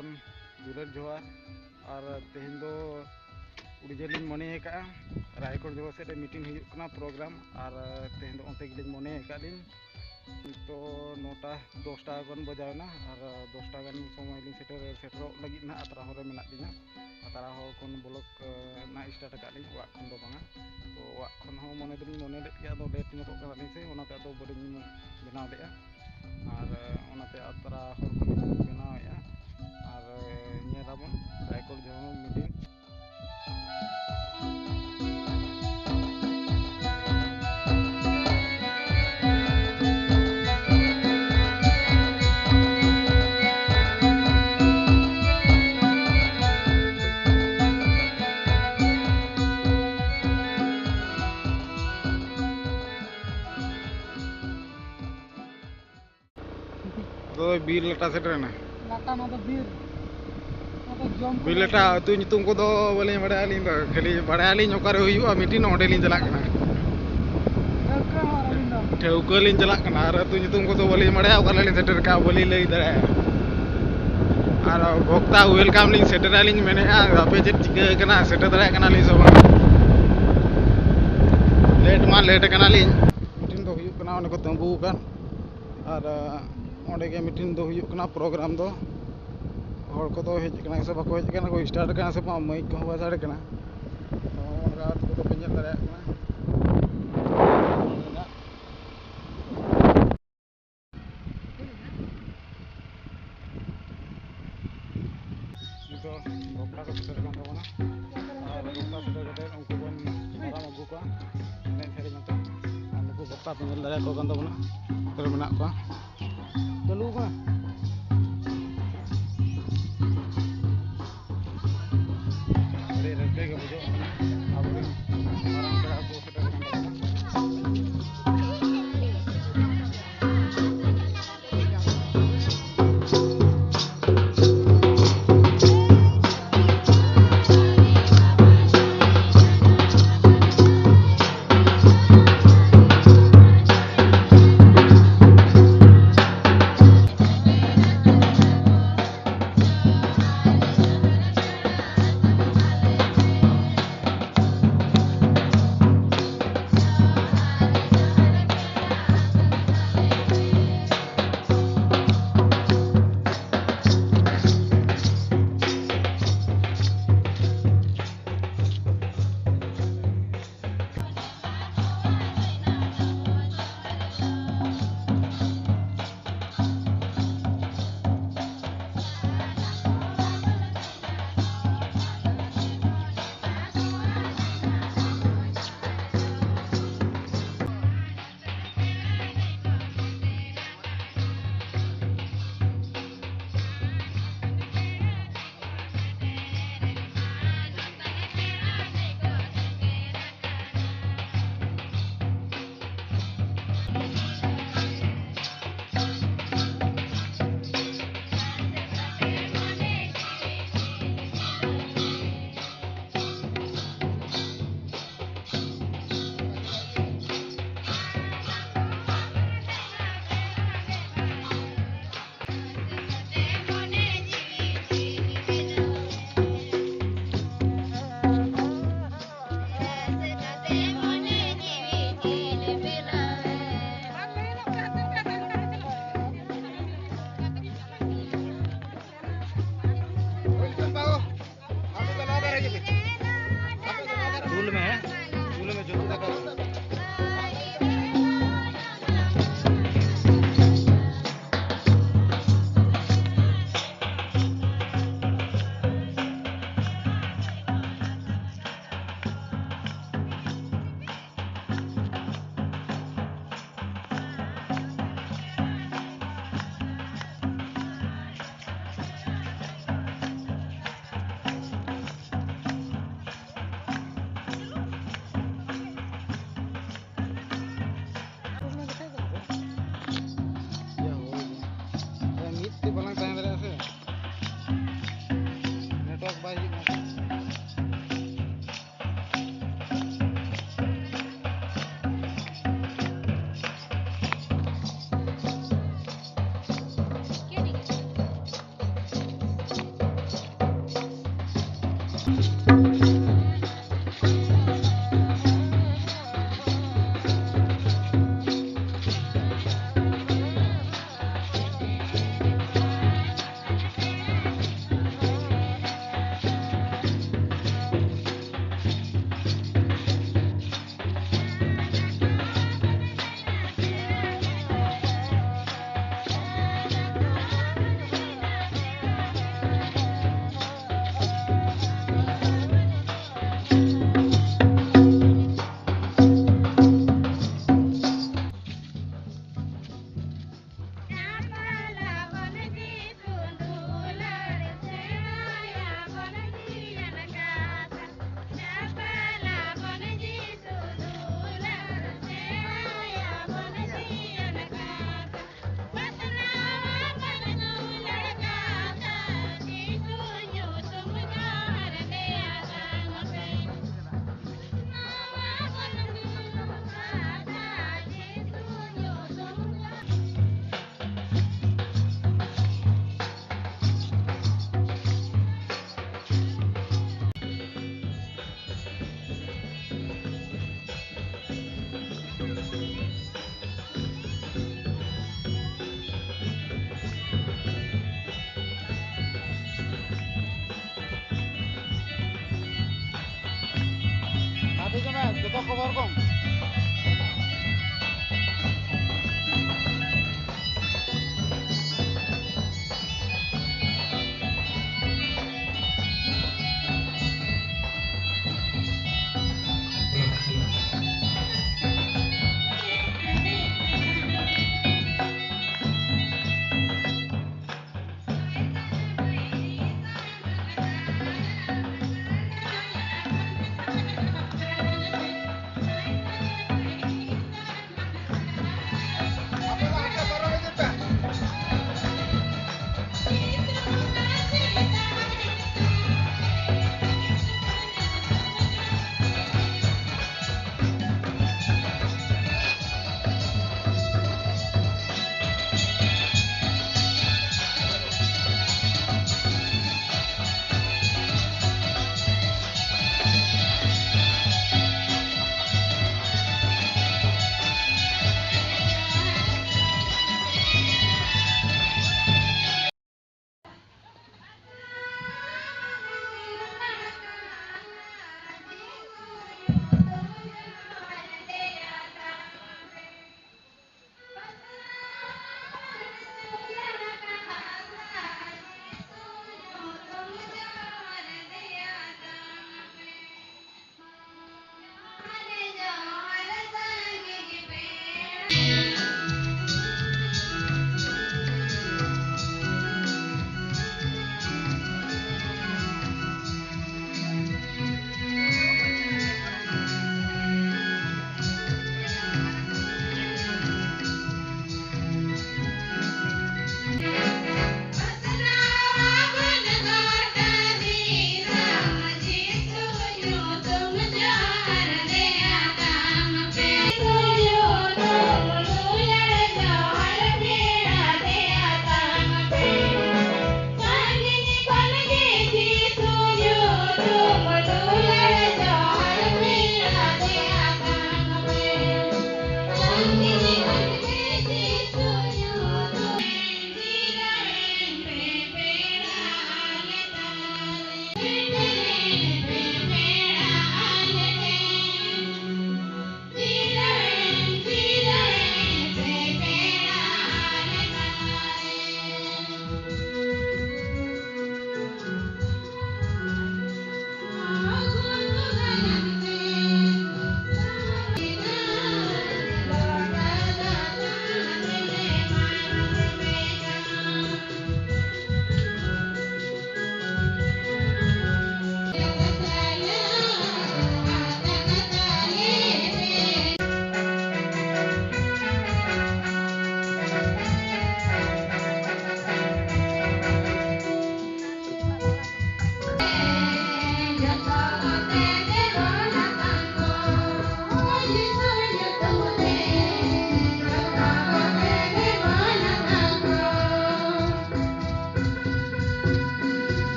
खन दुलार जोहार और तेहन दो उड़ीजली मने का रायकोट जो से मीटिंग हुई प्रोग्राम और तेहन दो अंते गिलिंग मने कालीन तो 9टा 10टा गन बजावना और 10टा गन समय लिंग सेटर लगी ना अतरा होरे मेना दिना अतरा हो कोन ब्लॉक ना स्टार्ट कालीन वा खन दो बांगा तो वा खन हो मने दिन मने लेट के दो लेट नो को कालीन से ओना दो बडिन बनाव लेया और ओनाते अतरा होर को बनाव या और नेराबन रायकोट जो मीटिंग तो बीर लटा सेटरना लाटा ना तो बीर जम बीर लटा अतु नितुम को दो बोले बड़ा लिंग खाली बड़ा लिंग ओकारे हुयुआ मीटिंग ओंडे लिंग चला कना ठेउका लिंग चला कना और अतु नितुम को दो बोले बड़ा ओकारे लिंग सेटर का बोली लई दरे और भक्ता वेलकम लिंग सेटर लिंग मेने आपे चेक चिका कना सेटर दरे कना लिंग सब लेट कना लिंग मीटिंग दो हुयु कना ओने को तंबू कान और ओंडे के मीटिंग दो हुयु कना प्रोग्राम दो हर को तो हेज कना से बाको हेज कना को स्टार्ट कना से माइक को बा साड़े कना तो रात को तो पेंजल दरे कना तो भक्ता को सेटर kan tabona और भक्ता सेटर कते उनको बन माराम अगु को ने सेरी मते उनको भक्ता पेंजल दरे को kan tabona तर मेना को चलू का Ada jemaah, kita cover kom.